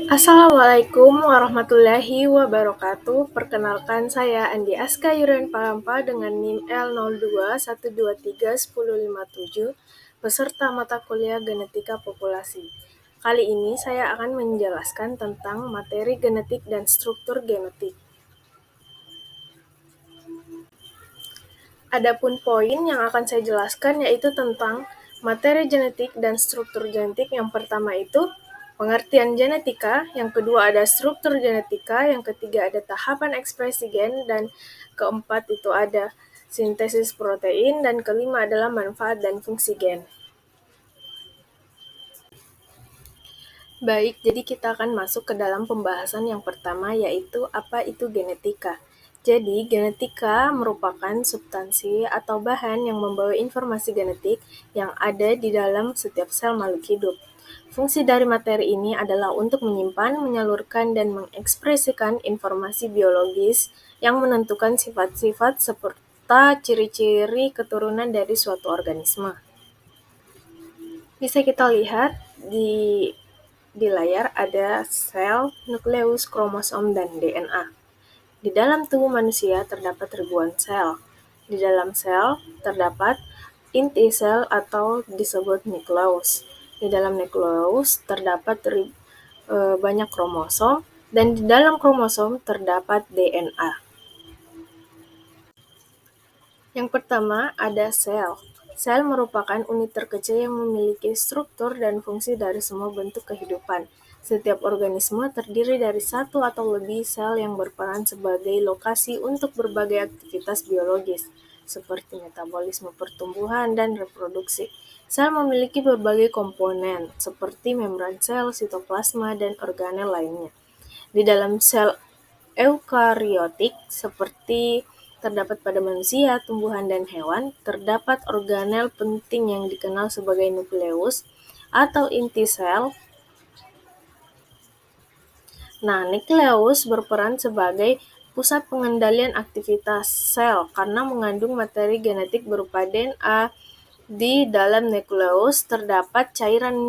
Assalamualaikum warahmatullahi wabarakatuh. Perkenalkan saya Andi Aska Yuren Palampa dengan NIM L0212231057, peserta mata kuliah Genetika Populasi. Kali ini saya akan menjelaskan tentang materi genetik dan struktur genetik. Adapun poin yang akan saya jelaskan yaitu tentang materi genetik dan struktur genetik. Yang pertama itu pengertian genetika, yang kedua ada struktur genetika, yang ketiga ada tahapan ekspresi gen, dan keempat itu ada sintesis protein, dan kelima adalah manfaat dan fungsi gen. Baik, jadi kita akan masuk ke dalam pembahasan yang pertama, yaitu apa itu genetika. Jadi, genetika merupakan substansi atau bahan yang membawa informasi genetik yang ada di dalam setiap sel makhluk hidup. Fungsi dari materi ini adalah untuk menyimpan, menyalurkan, dan mengekspresikan informasi biologis yang menentukan sifat-sifat serta ciri-ciri keturunan dari suatu organisme. Bisa kita lihat di layar ada sel, nukleus, kromosom, dan DNA. Di dalam tubuh manusia terdapat ribuan sel. Di dalam sel terdapat inti sel atau disebut nukleus. Di dalam nukleus terdapat banyak kromosom, dan di dalam kromosom terdapat DNA. Yang pertama ada sel. Sel merupakan unit terkecil yang memiliki struktur dan fungsi dari semua bentuk kehidupan. Setiap organisme terdiri dari satu atau lebih sel yang berperan sebagai lokasi untuk berbagai aktivitas biologis, seperti metabolisme, pertumbuhan, dan reproduksi. Sel memiliki berbagai komponen, seperti membran sel, sitoplasma, dan organel lainnya. Di dalam sel eukariotik, seperti terdapat pada manusia, tumbuhan, dan hewan, terdapat organel penting yang dikenal sebagai nukleus atau inti sel. Nah, nukleus berperan sebagai pusat pengendalian aktivitas sel karena mengandung materi genetik berupa DNA. Di dalam nukleus terdapat cairan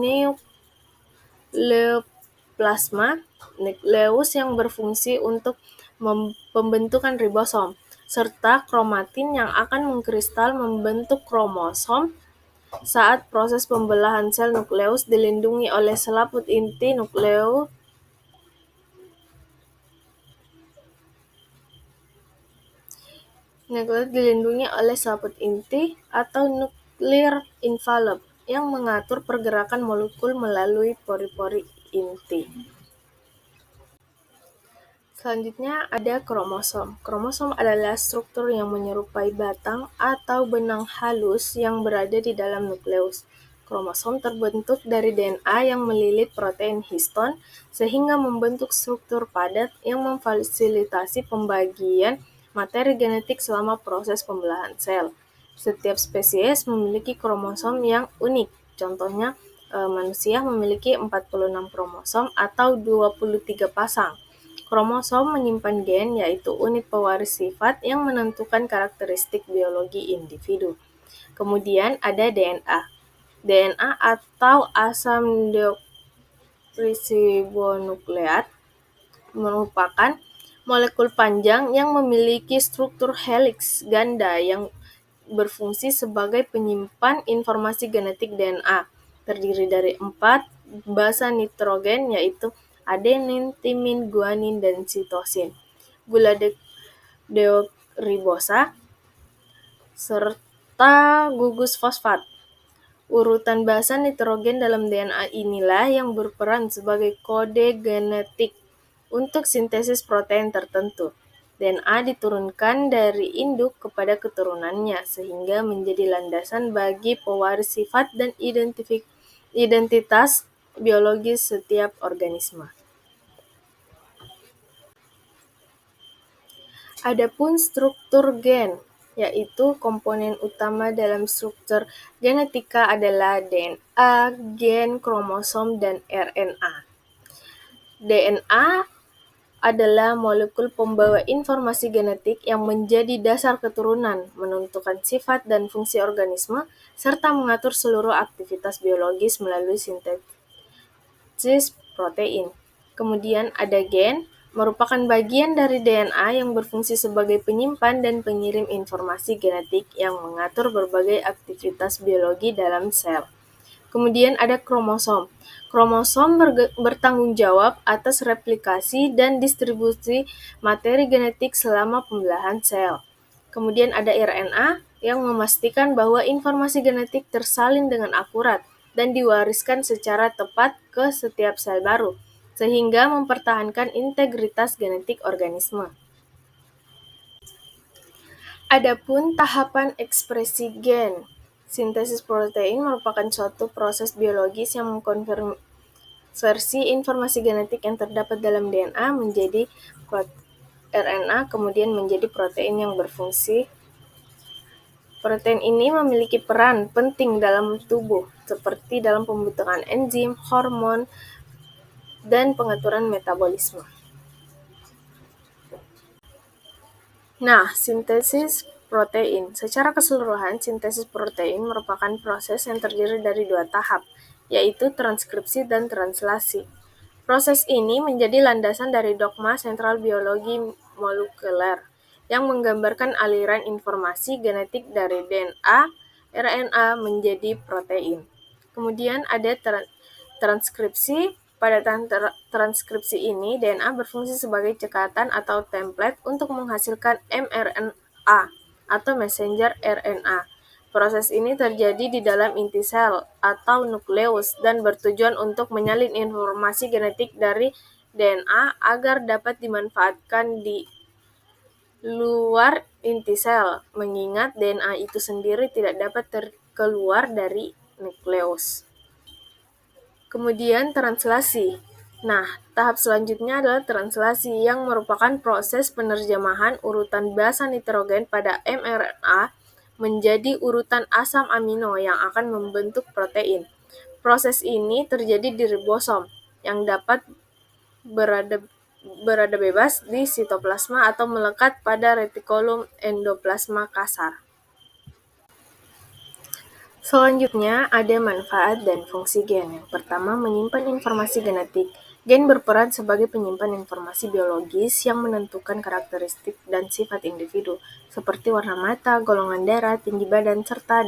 nukleoplasma nukleus yang berfungsi untuk pembentukan ribosom, serta kromatin yang akan mengkristal membentuk kromosom. Saat proses pembelahan sel, nukleus dilindungi oleh selaput inti nukleus dilindungi oleh selaput inti atau nuclear envelope yang mengatur pergerakan molekul melalui pori-pori inti. Selanjutnya ada kromosom. Kromosom adalah struktur yang menyerupai batang atau benang halus yang berada di dalam nukleus. Kromosom terbentuk dari DNA yang melilit protein histon sehingga membentuk struktur padat yang memfasilitasi pembagian materi genetik selama proses pembelahan sel. Setiap spesies memiliki kromosom yang unik. Contohnya, manusia memiliki 46 kromosom atau 23 pasang. Kromosom menyimpan gen, yaitu unit pewaris sifat yang menentukan karakteristik biologi individu. Kemudian ada DNA. DNA atau asam deoksiribonukleat merupakan molekul panjang yang memiliki struktur heliks ganda yang berfungsi sebagai penyimpan informasi genetik DNA. Terdiri dari 4 basa nitrogen, yaitu adenin, timin, guanin, dan sitosin. Gula deoksiribosa serta gugus fosfat. Urutan basa nitrogen dalam DNA inilah yang berperan sebagai kode genetik untuk sintesis protein tertentu. DNA diturunkan dari induk kepada keturunannya sehingga menjadi landasan bagi pewaris sifat dan identitas biologis setiap organisme. Adapun struktur gen, yaitu komponen utama dalam struktur genetika adalah DNA, gen, kromosom, dan RNA. DNA adalah molekul pembawa informasi genetik yang menjadi dasar keturunan, menentukan sifat dan fungsi organisme, serta mengatur seluruh aktivitas biologis melalui sintesis protein. Kemudian ada gen, merupakan bagian dari DNA yang berfungsi sebagai penyimpan dan pengirim informasi genetik yang mengatur berbagai aktivitas biologi dalam sel. Kemudian ada kromosom. Kromosom bertanggung jawab atas replikasi dan distribusi materi genetik selama pembelahan sel. Kemudian ada RNA yang memastikan bahwa informasi genetik tersalin dengan akurat dan diwariskan secara tepat ke setiap sel baru, sehingga mempertahankan integritas genetik organisme. Adapun tahapan ekspresi gen, sintesis protein merupakan suatu proses biologis yang mengkonversi informasi genetik yang terdapat dalam DNA menjadi RNA, kemudian menjadi protein yang berfungsi. Protein ini memiliki peran penting dalam tubuh, seperti dalam pembentukan enzim, hormon, dan pengaturan metabolisme. Nah, sintesis protein. Secara keseluruhan, sintesis protein merupakan proses yang terdiri dari dua tahap, yaitu transkripsi dan translasi. Proses ini menjadi landasan dari dogma sentral biologi molekuler, yang menggambarkan aliran informasi genetik dari DNA, RNA menjadi protein. Kemudian ada transkripsi. Pada transkripsi ini, DNA berfungsi sebagai cekatan atau template untuk menghasilkan mRNA atau messenger RNA. Proses ini terjadi di dalam inti sel atau nukleus dan bertujuan untuk menyalin informasi genetik dari DNA agar dapat dimanfaatkan di luar inti sel, mengingat DNA itu sendiri tidak dapat keluar dari nukleus. Kemudian translasi. Nah, tahap selanjutnya adalah translasi yang merupakan proses penerjemahan urutan basa nitrogen pada mRNA menjadi urutan asam amino yang akan membentuk protein. Proses ini terjadi di ribosom yang dapat berada bebas di sitoplasma atau melekat pada retikulum endoplasma kasar. Selanjutnya, ada manfaat dan fungsi gen. Yang pertama, menyimpan informasi genetik. Gen berperan sebagai penyimpan informasi biologis yang menentukan karakteristik dan sifat individu, seperti warna mata, golongan darah, tinggi badan, serta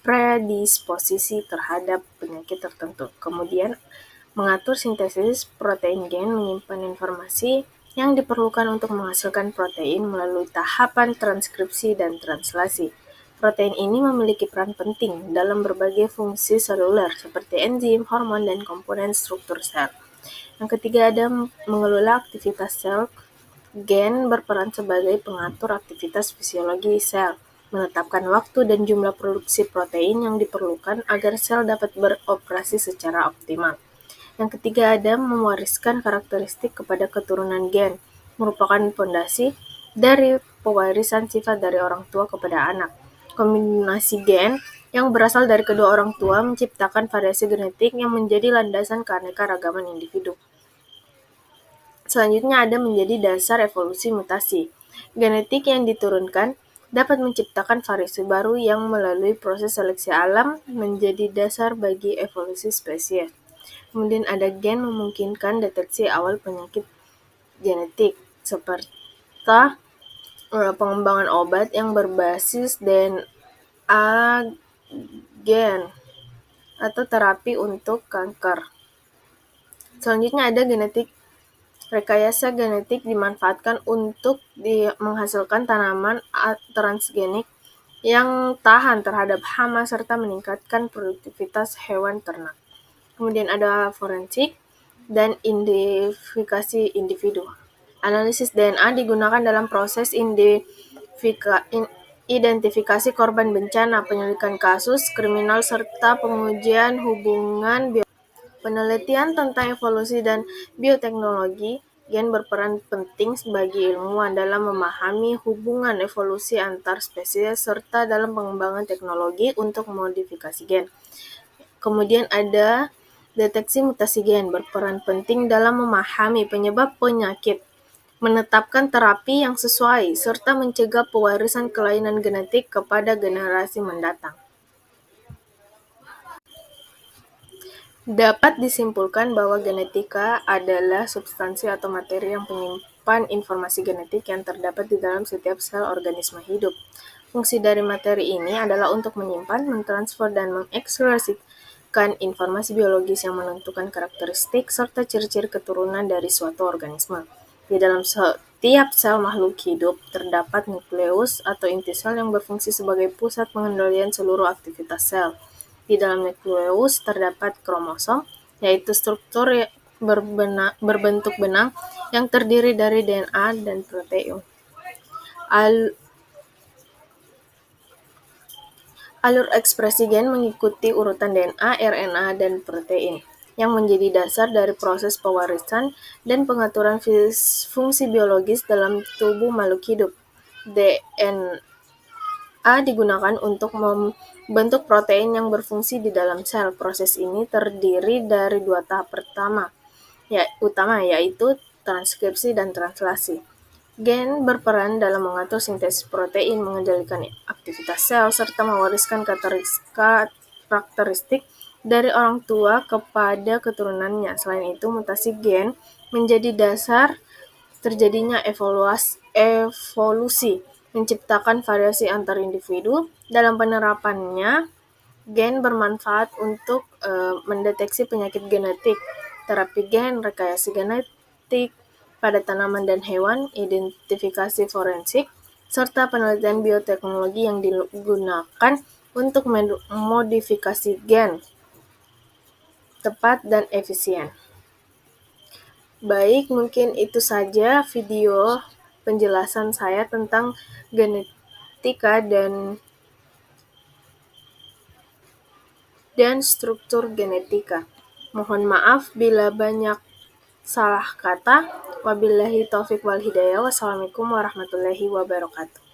predisposisi terhadap penyakit tertentu. Kemudian, mengatur sintesis protein gen menyimpan informasi yang diperlukan untuk menghasilkan protein melalui tahapan transkripsi dan translasi. Protein ini memiliki peran penting dalam berbagai fungsi seluler seperti enzim, hormon, dan komponen struktur sel. Yang ketiga ada mengelola aktivitas sel. Gen berperan sebagai pengatur aktivitas fisiologi sel, menetapkan waktu dan jumlah produksi protein yang diperlukan agar sel dapat beroperasi secara optimal. Yang ketiga ada mewariskan karakteristik kepada keturunan gen, merupakan fondasi dari pewarisan sifat dari orang tua kepada anak. Kombinasi gen yang berasal dari kedua orang tua menciptakan variasi genetik yang menjadi landasan keanekaragaman individu. Selanjutnya ada menjadi dasar evolusi mutasi. Genetik yang diturunkan dapat menciptakan variasi baru yang melalui proses seleksi alam menjadi dasar bagi evolusi spesies. Kemudian ada gen memungkinkan deteksi awal penyakit genetik, seperti pengembangan obat yang berbasis DNA gen atau terapi untuk kanker. Selanjutnya ada genetik. Rekayasa genetik dimanfaatkan untuk menghasilkan tanaman transgenik yang tahan terhadap hama serta meningkatkan produktivitas hewan ternak. Kemudian ada forensik dan identifikasi individu. Analisis DNA digunakan dalam proses identifikasi korban bencana, penyelidikan kasus kriminal, serta pengujian hubungan penelitian tentang evolusi dan bioteknologi. Gen berperan penting bagi ilmuwan dalam memahami hubungan evolusi antar spesies serta dalam pengembangan teknologi untuk modifikasi gen. Kemudian ada deteksi mutasi gen berperan penting dalam memahami penyebab penyakit, menetapkan terapi yang sesuai, serta mencegah pewarisan kelainan genetik kepada generasi mendatang. Dapat disimpulkan bahwa genetika adalah substansi atau materi yang menyimpan informasi genetik yang terdapat di dalam setiap sel organisme hidup. Fungsi dari materi ini adalah untuk menyimpan, mentransfer, dan mengekspresikan informasi biologis yang menentukan karakteristik serta ciri-ciri keturunan dari suatu organisme. Di dalam setiap sel makhluk hidup terdapat nukleus atau inti sel yang berfungsi sebagai pusat pengendalian seluruh aktivitas sel. Di dalam nukleus terdapat kromosom, yaitu struktur berbentuk benang yang terdiri dari DNA dan protein. Alur ekspresi gen mengikuti urutan DNA, RNA, dan protein, yang menjadi dasar dari proses pewarisan dan pengaturan fungsi biologis dalam tubuh makhluk hidup. DNA digunakan untuk membentuk protein yang berfungsi di dalam sel. Proses ini terdiri dari dua tahap utama, yaitu transkripsi dan translasi. Gen berperan dalam mengatur sintesis protein, mengendalikan aktivitas sel, serta mewariskan karakteristik dari orang tua kepada keturunannya. Selain itu, mutasi gen menjadi dasar terjadinya evolusi, menciptakan variasi antar individu. Dalam penerapannya, gen bermanfaat untuk mendeteksi penyakit genetik, terapi gen, rekayasa genetik pada tanaman dan hewan, identifikasi forensik, serta penelitian bioteknologi yang digunakan untuk memodifikasi gen tepat dan efisien. Baik, mungkin itu saja video penjelasan saya tentang genetika dan struktur genetika. Mohon maaf bila banyak salah kata. Wabillahi taufiq wal hidayah. Wassalamualaikum warahmatullahi wabarakatuh.